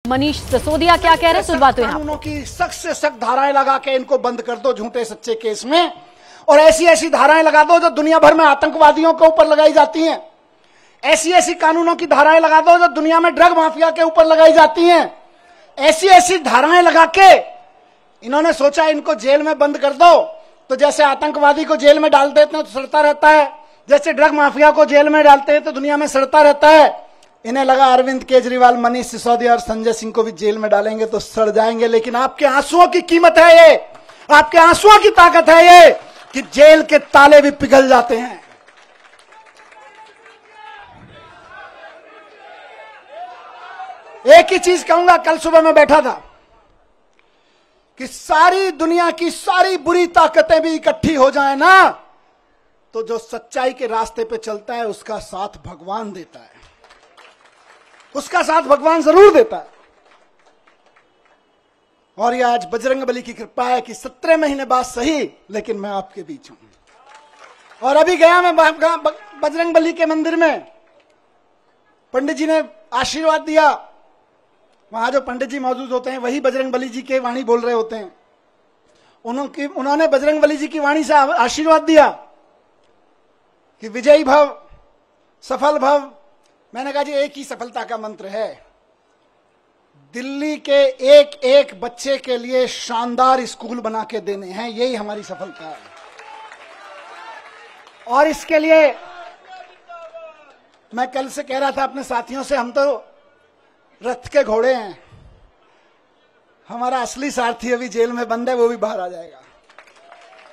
मनीष सिसोदिया क्या कह रहे हैं, सुनवा तो यहाँ। कानूनों की सख्त से सख्त धाराएं लगा के इनको बंद कर दो झूठे सच्चे केस में, और ऐसी ऐसी धाराएं लगा दो जो दुनिया भर में आतंकवादियों के ऊपर लगाई जाती हैं। ऐसी ऐसी कानूनों की धाराएं लगा दो जो दुनिया में ड्रग माफिया के ऊपर लगाई जाती हैं। ऐसी ऐसी धाराएं लगा के इन्होंने सोचा इनको जेल में बंद कर दो, तो जैसे आतंकवादी को जेल में डाल देते हैं तो सड़ता रहता है, जैसे ड्रग माफिया को जेल में डालते हैं तो दुनिया में सड़ता रहता है। इन्हें लगा अरविंद केजरीवाल, मनीष सिसोदिया और संजय सिंह को भी जेल में डालेंगे तो सड़ जाएंगे। लेकिन आपके आंसुओं की कीमत है ये, आपके आंसुओं की ताकत है ये कि जेल के ताले भी पिघल जाते हैं। एक ही चीज कहूंगा, कल सुबह मैं बैठा था कि सारी दुनिया की सारी बुरी ताकतें भी इकट्ठी हो जाए ना, तो जो सच्चाई के रास्ते पे चलता है उसका साथ भगवान देता है, उसका साथ भगवान जरूर देता है। और ये आज बजरंगबली की कृपा है कि 17 महीने बाद सही, लेकिन मैं आपके बीच हूं। और अभी गया मैं बजरंगबली के मंदिर में, पंडित जी ने आशीर्वाद दिया। वहां जो पंडित जी मौजूद होते हैं वही बजरंगबली जी के वाणी बोल रहे होते हैं। उन्होंने बजरंगबली जी की वाणी से आशीर्वाद दिया कि विजयी भव, सफल भव। मैंने कहा जी एक ही सफलता का मंत्र है, दिल्ली के एक एक बच्चे के लिए शानदार स्कूल बना के देने हैं, यही हमारी सफलता है। और इसके लिए मैं कल से कह रहा था अपने साथियों से, हम तो रथ के घोड़े हैं, हमारा असली सारथी अभी जेल में बंद है, वो भी बाहर आ जाएगा।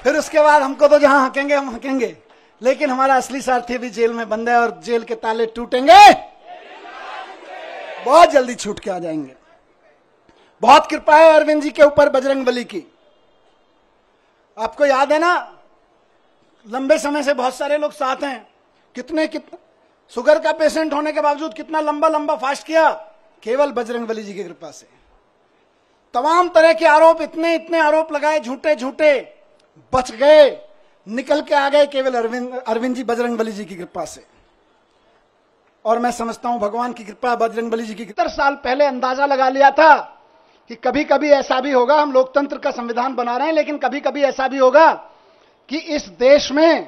फिर उसके बाद हमको तो जहां हकेंगे हम हकेंगे, लेकिन हमारा असली सारथी अभी जेल में बंद है और जेल के ताले टूटेंगे, बहुत जल्दी छूट के आ जाएंगे। बहुत कृपा है अरविंद जी के ऊपर बजरंगबली की। आपको याद है ना, लंबे समय से बहुत सारे लोग साथ हैं, कितने शुगर का पेशेंट होने के बावजूद कितना लंबा लंबा फास्ट किया, केवल बजरंगबली जी की कृपा से। तमाम तरह के आरोप, इतने इतने आरोप लगाए झूठे झूठे, बच गए, निकल के आ गए केवल अरविंद जी बजरंगबली जी की कृपा से। और मैं समझता हूं भगवान की कृपा, बजरंगबली जी की 70 साल पहले अंदाजा लगा लिया था कि कभी कभी ऐसा भी होगा, हम लोकतंत्र का संविधान बना रहे हैं, लेकिन कभी कभी ऐसा भी होगा कि इस देश में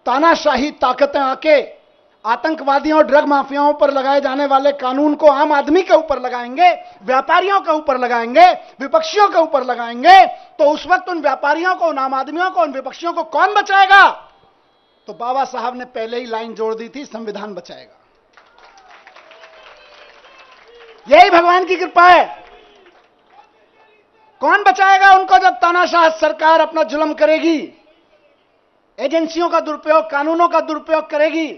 तानाशाही ताकतें आके आतंकवादियों और ड्रग माफियाओं पर लगाए जाने वाले कानून को आम आदमी के ऊपर लगाएंगे, व्यापारियों के ऊपर लगाएंगे, विपक्षियों के ऊपर लगाएंगे। तो उस वक्त उन व्यापारियों को, उन आम आदमियों को, उन विपक्षियों को कौन बचाएगा? तो बाबा साहब ने पहले ही लाइन जोड़ दी थी, संविधान बचाएगा। यही भगवान की कृपा है। कौन बचाएगा उनको जब तानाशाह सरकार अपना जुल्म करेगी, एजेंसियों का दुरुपयोग, कानूनों का दुरुपयोग करेगी,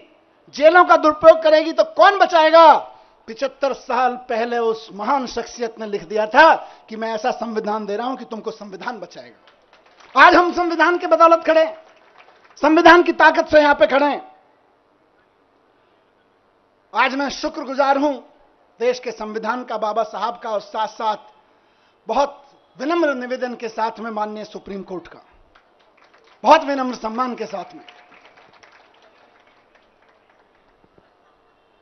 जेलों का दुरुपयोग करेगी, तो कौन बचाएगा? 75 साल पहले उस महान शख्सियत ने लिख दिया था कि मैं ऐसा संविधान दे रहा हूं कि तुमको संविधान बचाएगा। आज हम संविधान के बदौलत खड़े, संविधान की ताकत से यहां पे खड़े हैं। आज मैं शुक्रगुजार हूं देश के संविधान का, बाबा साहब का, और साथ साथ बहुत विनम्र निवेदन के साथ में माननीय सुप्रीम कोर्ट का, बहुत विनम्र सम्मान के साथ में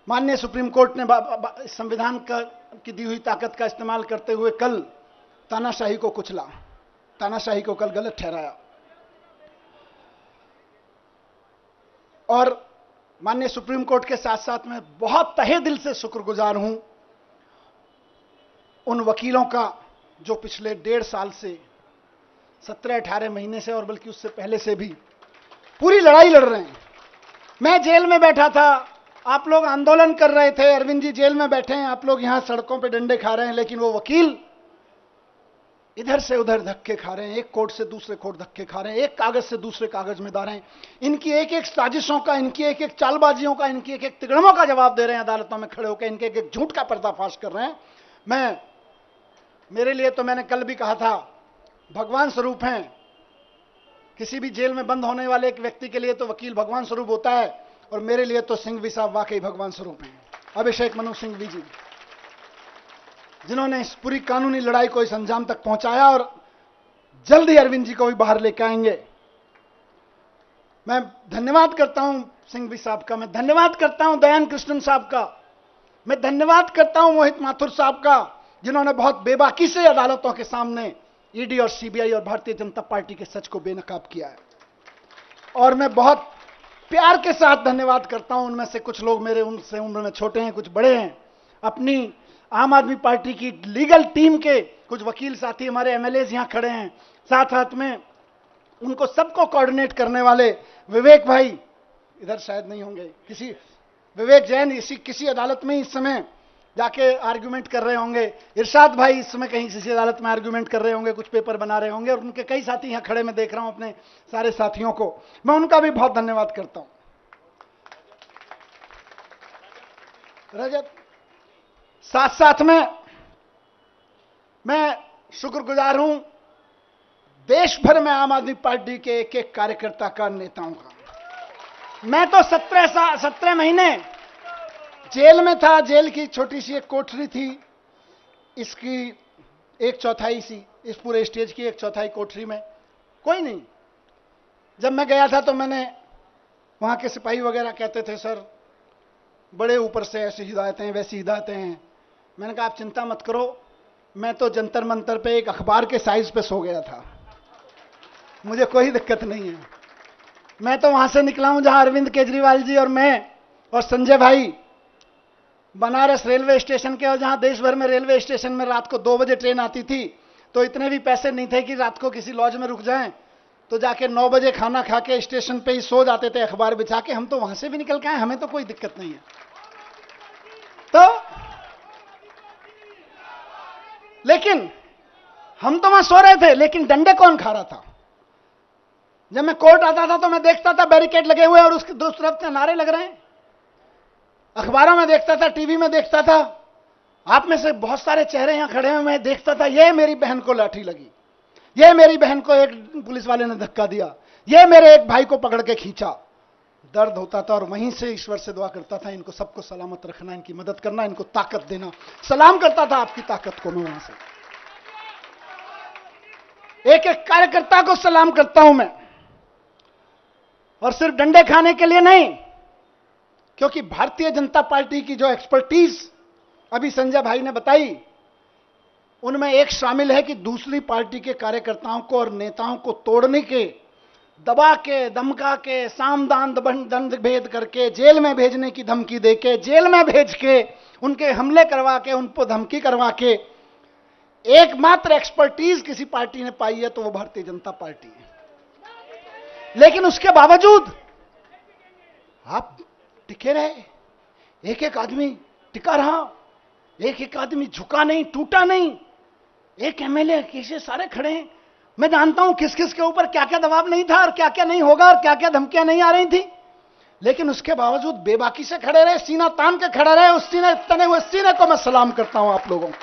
माननीय सुप्रीम कोर्ट ने संविधान की दी हुई ताकत का इस्तेमाल करते हुए कल तानाशाही को कुचला, तानाशाही को कल गलत ठहराया। और माननीय सुप्रीम कोर्ट के साथ साथ मैं बहुत तहे दिल से शुक्रगुजार हूं उन वकीलों का जो पिछले 1.5 साल से, 17-18 महीने से, और बल्कि उससे पहले से भी पूरी लड़ाई लड़ रहे हैं। मैं जेल में बैठा था, आप लोग आंदोलन कर रहे थे, अरविंद जी जेल में बैठे हैं, आप लोग यहां सड़कों पे डंडे खा रहे हैं, लेकिन वो वकील इधर से उधर धक्के खा रहे हैं, एक कोर्ट से दूसरे कोर्ट धक्के खा रहे हैं, एक कागज से दूसरे कागज में दार हैं। इनकी एक एक साजिशों का, इनकी एक एक चालबाजियों का, इनकी एक एक तिगड़मों का जवाब दे रहे हैं अदालतों में खड़े होकर, इनके एक एक झूठ का पर्दाफाश कर रहे हैं। मेरे लिए तो मैंने कल भी कहा था, भगवान स्वरूप हैं। किसी भी जेल में बंद होने वाले एक व्यक्ति के लिए तो वकील भगवान स्वरूप होता है, और मेरे लिए तो सिंघवी साहब वाकई भगवान स्वरूप हैं। अभिषेक मनु सिंघवी जी, जिन्होंने इस पूरी कानूनी लड़ाई को इस अंजाम तक पहुंचाया, और जल्द ही अरविंद जी को भी बाहर लेकर आएंगे। मैं धन्यवाद करता हूं सिंघवी साहब का, मैं धन्यवाद करता हूं दयान कृष्णन साहब का, मैं धन्यवाद करता हूं मोहित माथुर साहब का, जिन्होंने बहुत बेबाकी से अदालतों के सामने ईडी और सीबीआई और भारतीय जनता पार्टी के सच को बेनकाब किया है। और मैं बहुत प्यार के साथ धन्यवाद करता हूं, उनमें से कुछ लोग मेरे उनसे उम्र में छोटे हैं, कुछ बड़े हैं, अपनी आम आदमी पार्टी की लीगल टीम के कुछ वकील साथी, हमारे एमएलएज यहां खड़े हैं, साथ हाथ में उनको सबको कोऑर्डिनेट करने वाले विवेक भाई इधर शायद नहीं होंगे, किसी विवेक जैन इसी किसी अदालत में इस समय जाके आर्ग्यूमेंट कर रहे होंगे, इरशाद भाई इस समय कहीं किसी अदालत में आर्ग्यूमेंट कर रहे होंगे, कुछ पेपर बना रहे होंगे, और उनके कई साथी यहां खड़े मैं देख रहा हूं अपने सारे साथियों को, मैं उनका भी बहुत धन्यवाद करता हूं। रजत, साथ साथ में मैं शुक्रगुजार हूं देश भर में आम आदमी पार्टी के एक एक कार्यकर्ता का, नेताओं का। मैं तो 17 महीने जेल में था, जेल की छोटी सी एक कोठरी थी, इसकी 1/4 सी, इस पूरे स्टेज की 1/4 कोठरी में कोई नहीं। जब मैं गया था तो मैंने, वहां के सिपाही वगैरह कहते थे सर बड़े ऊपर से ऐसी हिदायतें हैं वैसी हिदायतें हैं। मैंने कहा आप चिंता मत करो, मैं तो जंतर मंतर पे एक अखबार के साइज पे सो गया था, मुझे कोई दिक्कत नहीं है। मैं तो वहां से निकला हूं जहां अरविंद केजरीवाल जी और मैं और संजय भाई बनारस रेलवे स्टेशन के, और जहां देश भर में रेलवे स्टेशन में रात को 2 बजे ट्रेन आती थी तो इतने भी पैसे नहीं थे कि रात को किसी लॉज में रुक जाएं, तो जाके 9 बजे खाना खा के स्टेशन पे ही सो जाते थे अखबार बिछा के। हम तो वहां से भी निकल के आए, हमें तो कोई दिक्कत नहीं है। तो लेकिन हम तो वहां सो रहे थे, लेकिन डंडे कौन खा रहा था? जब मैं कोर्ट आता था तो मैं देखता था बैरिकेड लगे हुए और उसकी दूसरी तरफ से नारे लग रहे हैं, अखबारों में देखता था, टीवी में देखता था, आप में से बहुत सारे चेहरे यहां खड़े हैं, मैं देखता था ये मेरी बहन को लाठी लगी, ये मेरी बहन को एक पुलिस वाले ने धक्का दिया, ये मेरे एक भाई को पकड़ के खींचा। दर्द होता था और वहीं से ईश्वर से दुआ करता था इनको सबको सलामत रखना, इनकी मदद करना, इनको ताकत देना। सलाम करता था आपकी ताकत को मैं वहां से, एक एक कार्यकर्ता को सलाम करता हूं मैं, और सिर्फ डंडे खाने के लिए नहीं, क्योंकि भारतीय जनता पार्टी की जो एक्सपर्टीज अभी संजय भाई ने बताई, उनमें एक शामिल है कि दूसरी पार्टी के कार्यकर्ताओं को और नेताओं को तोड़ने के, दबा के, धमका के, साम दान दंड भेद करके, जेल में भेजने की धमकी देके, जेल में भेज के, उनके हमले करवा के, उनको धमकी करवा के एकमात्र एक्सपर्टीज किसी पार्टी ने पाई है तो वो भारतीय जनता पार्टी है। लेकिन उसके बावजूद आप टिके रहे, एक एक आदमी टिका रहा, एक एक आदमी झुका नहीं, टूटा नहीं, एक एमएलए कैसे सारे खड़े हैं। मैं जानता हूं किस किस के ऊपर क्या क्या दबाव नहीं था और क्या क्या नहीं होगा और क्या क्या धमकियां नहीं आ रही थी, लेकिन उसके बावजूद बेबाकी से खड़े रहे, सीना तान के खड़े रहे। उस सीने, तने हुए सीने को मैं सलाम करता हूं आप लोगों को,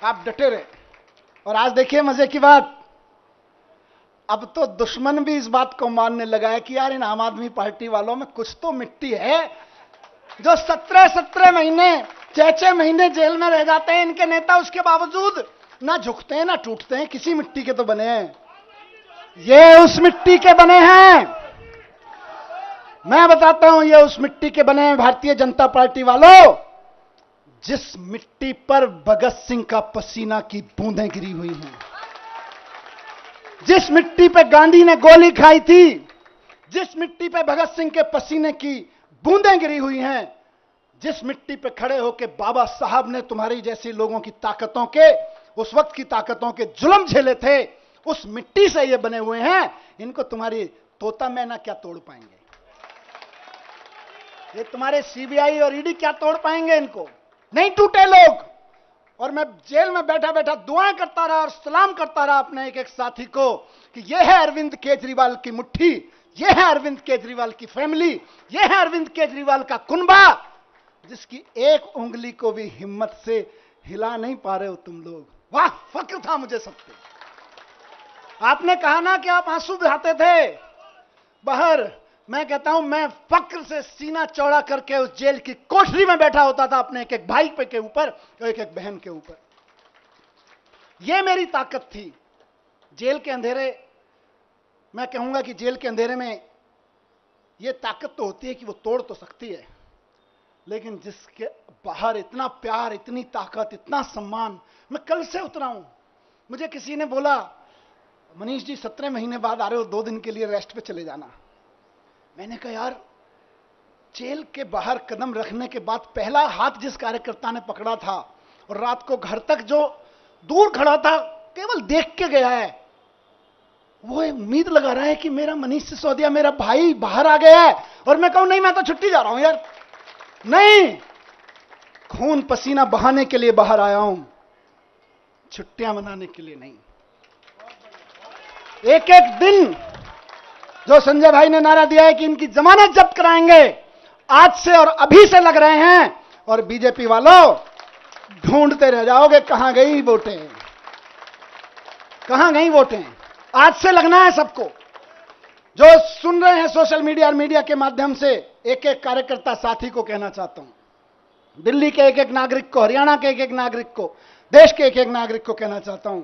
आप डटे रहे। और आज देखिए मजे की बात, अब तो दुश्मन भी इस बात को मानने लगा है कि यार इन आम आदमी पार्टी वालों में कुछ तो मिट्टी है, जो 17 महीने 6 महीने जेल में रह जाते हैं इनके नेता, उसके बावजूद ना झुकते हैं ना टूटते हैं, किसी मिट्टी के तो बने हैं, ये उस मिट्टी के बने हैं। मैं बताता हूं ये उस मिट्टी के बने हैं भारतीय जनता पार्टी वालों, जिस मिट्टी पर भगत सिंह का पसीना की बूंदें गिरी हुई हैं, जिस मिट्टी पे गांधी ने गोली खाई थी, जिस मिट्टी पे भगत सिंह के पसीने की बूंदें गिरी हुई हैं, जिस मिट्टी पे खड़े होकर बाबा साहब ने तुम्हारी जैसी लोगों की ताकतों के, उस वक्त की ताकतों के जुल्म झेले थे, उस मिट्टी से ये बने हुए हैं। इनको तुम्हारी तोता मैना क्या तोड़ पाएंगे, ये तुम्हारे सीबीआई और ईडी क्या तोड़ पाएंगे, इनको नहीं टूटे लोग। और मैं जेल में बैठा बैठा दुआएं करता रहा और सलाम करता रहा अपने एक एक साथी को कि यह है अरविंद केजरीवाल की मुट्ठी, यह है अरविंद केजरीवाल की फैमिली, यह है अरविंद केजरीवाल का कुनबा, जिसकी एक उंगली को भी हिम्मत से हिला नहीं पा रहे हो तुम लोग। वाह, फक्र था मुझे सब पे। आपने कहा ना कि आप आंसू बहाते थे बाहर, मैं कहता हूं मैं फक्र से सीना चौड़ा करके उस जेल की कोठरी में बैठा होता था अपने एक एक भाई पे के ऊपर और एक एक बहन के ऊपर। यह मेरी ताकत थी। जेल के अंधेरे, मैं कहूंगा कि जेल के अंधेरे में यह ताकत तो होती है कि वो तोड़ तो सकती है, लेकिन जिसके बाहर इतना प्यार, इतनी ताकत, इतना सम्मान। मैं कल से उतरा हूं। मुझे किसी ने बोला, मनीष जी 17 महीने बाद आ रहे हो, 2 दिन के लिए रेस्ट पे चले जाना। मैंने कहा यार, जेल के बाहर कदम रखने के बाद पहला हाथ जिस कार्यकर्ता ने पकड़ा था और रात को घर तक जो दूर खड़ा था केवल देख के गया है, वो उम्मीद लगा रहा है कि मेरा मनीष सिसोदिया, मेरा भाई बाहर आ गया है। और मैं कहूं नहीं, मैं तो छुट्टी जा रहा हूं यार। नहीं, खून पसीना बहाने के लिए बाहर आया हूं, छुट्टियां मनाने के लिए नहीं। एक एक दिन जो संजय भाई ने नारा दिया है कि इनकी जमानत जब्त कराएंगे, आज से और अभी से लग रहे हैं। और बीजेपी वालों, ढूंढते रह जाओगे कहां गई वोटें, कहां गई वोटें। आज से लगना है सबको। जो सुन रहे हैं सोशल मीडिया और मीडिया के माध्यम से, एक एक कार्यकर्ता साथी को कहना चाहता हूं, दिल्ली के एक एक नागरिक को, हरियाणा के एक एक नागरिक को, देश के एक एक नागरिक को कहना चाहता हूं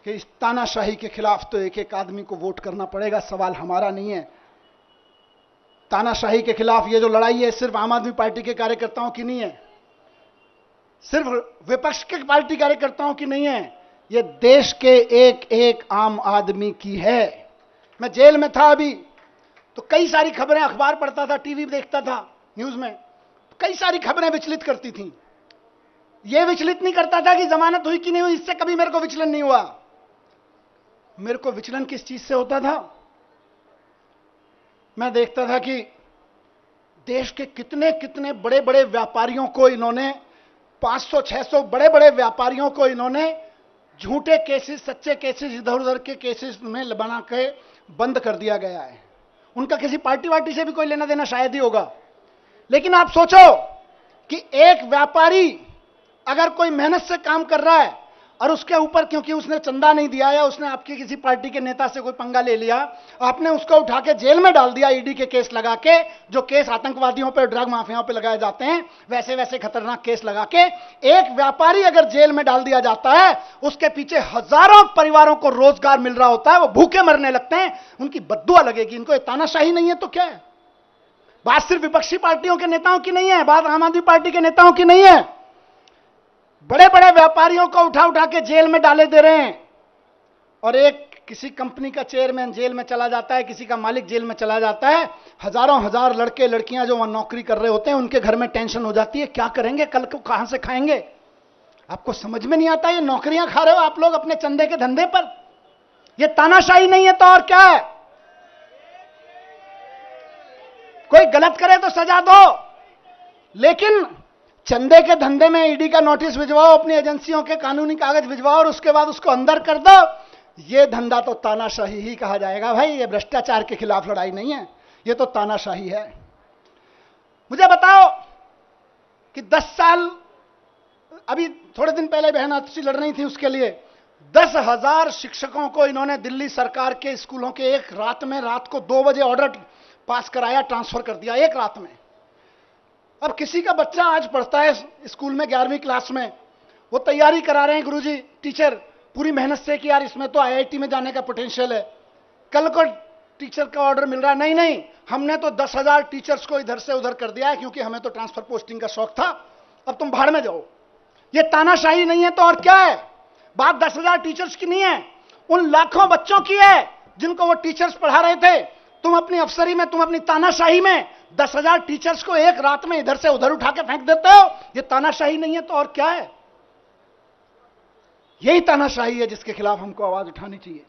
कि इस तानाशाही के खिलाफ तो एक एक आदमी को वोट करना पड़ेगा। सवाल हमारा नहीं है। तानाशाही के खिलाफ ये जो लड़ाई है सिर्फ आम आदमी पार्टी के कार्यकर्ताओं की नहीं है, सिर्फ विपक्ष के पार्टी कार्यकर्ताओं की नहीं है, ये देश के एक एक आम आदमी की है। मैं जेल में था अभी, तो कई सारी खबरें, अखबार पढ़ता था, टीवी देखता था, न्यूज में कई सारी खबरें विचलित करती थी। यह विचलित नहीं करता था कि जमानत हुई कि नहीं हुई, इससे कभी मेरे को विचलन नहीं हुआ। मेरे को विचलन किस चीज से होता था? मैं देखता था कि देश के कितने कितने बड़े बड़े व्यापारियों को इन्होंने, 500-600 बड़े बड़े व्यापारियों को इन्होंने झूठे केसेस, सच्चे केसेस, इधर उधर के केसेस में बना के बंद कर दिया गया है। उनका किसी पार्टी वार्टी से भी कोई लेना देना शायद ही होगा। लेकिन आप सोचो कि एक व्यापारी अगर कोई मेहनत से काम कर रहा है और उसके ऊपर क्योंकि उसने चंदा नहीं दिया या उसने आपकी किसी पार्टी के नेता से कोई पंगा ले लिया, आपने उसको उठा के जेल में डाल दिया, ईडी के केस लगा के, जो केस आतंकवादियों पर, ड्रग माफियाओं पर लगाए जाते हैं, वैसे वैसे खतरनाक केस लगा के एक व्यापारी अगर जेल में डाल दिया जाता है, उसके पीछे हजारों परिवारों को रोजगार मिल रहा होता है, वो भूखे मरने लगते हैं, उनकी बद्दुआ लगेगी। इनको ये तानाशाही नहीं है तो क्या है? बात सिर्फ विपक्षी पार्टियों के नेताओं की नहीं है, बात आम आदमी पार्टी के नेताओं की नहीं है। बड़े बड़े व्यापारियों को उठा उठा के जेल में डाले दे रहे हैं। और एक किसी कंपनी का चेयरमैन जेल में चला जाता है, किसी का मालिक जेल में चला जाता है, हजारों हजार लड़के लड़कियां जो वहां नौकरी कर रहे होते हैं, उनके घर में टेंशन हो जाती है, क्या करेंगे, कल को कहां से खाएंगे। आपको समझ में नहीं आता, ये नौकरियां खा रहे हो आप लोग अपने चंदे के धंधे पर। ये तानाशाही नहीं है तो और क्या है? कोई गलत करे तो सजा दो, लेकिन चंदे के धंधे में ईडी का नोटिस भिजवाओ, अपनी एजेंसियों के कानूनी कागज भिजवाओ और उसके बाद उसको अंदर कर दो। यह धंधा तो तानाशाही ही कहा जाएगा भाई। ये भ्रष्टाचार के खिलाफ लड़ाई नहीं है, ये तो तानाशाही है। मुझे बताओ कि 10 साल, अभी थोड़े दिन पहले बहन आतिशी लड़ रही थी उसके लिए, 10,000 शिक्षकों को इन्होंने दिल्ली सरकार के स्कूलों के एक रात में, रात को 2 बजे ऑर्डर पास कराया, ट्रांसफर कर दिया एक रात में। अब किसी का बच्चा आज पढ़ता है स्कूल में 11वीं क्लास में, वो तैयारी करा रहे हैं गुरुजी, टीचर पूरी मेहनत से कि यार इसमें तो आईआईटी में जाने का पोटेंशियल है। कल को टीचर का ऑर्डर मिल रहा है, नहीं नहीं, हमने तो 10,000 टीचर्स को इधर से उधर कर दिया है क्योंकि हमें तो ट्रांसफर पोस्टिंग का शौक था, अब तुम भाड़ में जाओ। ये तानाशाही नहीं है तो और क्या है? बात 10,000 टीचर्स की नहीं है, उन लाखों बच्चों की है जिनको वो टीचर्स पढ़ा रहे थे। तुम अपनी अफसरी में, तुम अपनी तानाशाही में 10,000 टीचर्स को एक रात में इधर से उधर उठा के फेंक देते हो। यह तानाशाही नहीं है तो और क्या है? यही तानाशाही है जिसके खिलाफ हमको आवाज उठानी चाहिए।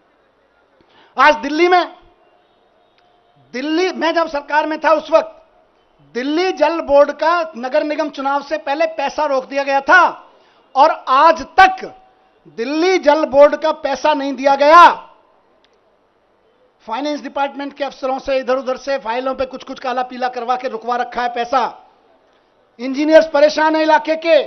आज दिल्ली में जब सरकार में था उस वक्त दिल्ली जल बोर्ड का नगर निगम चुनाव से पहले पैसा रोक दिया गया था और आज तक दिल्ली जल बोर्ड का पैसा नहीं दिया गया। फाइनेंस डिपार्टमेंट के अफसरों से इधर उधर से फाइलों पे कुछ कुछ काला पीला करवा के रुकवा रखा है पैसा। इंजीनियर्स परेशान है इलाके के,